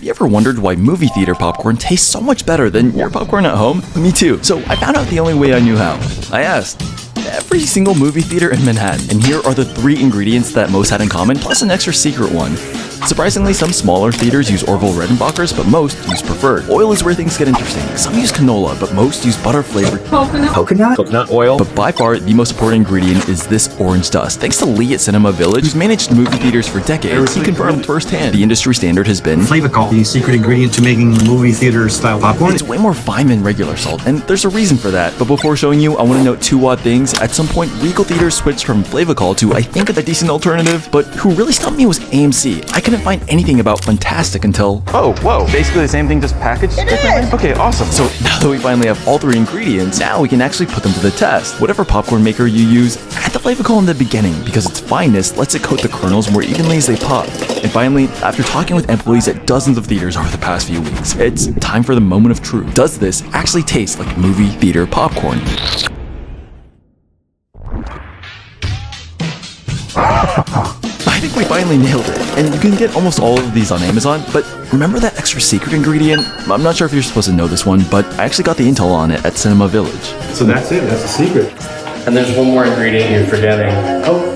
you ever wondered why movie theater popcorn tastes so much better than your popcorn at home? Me too. So I found out the only way I knew how. I asked every single movie theater in Manhattan, and here are the 3 ingredients that most had in common, plus an extra secret one. Surprisingly, some smaller theaters use Orville Redenbacher's, but most use preferred. Oil is where things get interesting. Some use canola, but most use butter-flavored coconut oil. But by far, the most important ingredient is this orange dust. Thanks to Lee at Cinema Village, who's managed movie theaters for decades, he confirmed firsthand the industry standard has been Flavacol, the secret ingredient to making movie theater-style popcorn. It's way more fine than regular salt, and there's a reason for that. But before showing you, I want to note 2 odd things. At some point, Regal Theaters switched from Flavacol to, I think, a decent alternative, but who really stumped me was AMC. I couldn't find anything about Fantastic until... Oh, whoa. Basically the same thing, just packaged differently? Okay, awesome. So now that we finally have all 3 ingredients, now we can actually put them to the test. Whatever popcorn maker you use, add the Flavacol in the beginning, because its fineness lets it coat the kernels more evenly as they pop. And finally, after talking with employees at dozens of theaters over the past few weeks, it's time for the moment of truth. Does this actually taste like movie theater popcorn? I think we finally nailed it, and you can get almost all of these on Amazon, but remember that extra secret ingredient? I'm not sure if you're supposed to know this one, but I actually got the intel on it at Cinema Village. So that's it, that's the secret. And there's one more ingredient you're forgetting. Oh.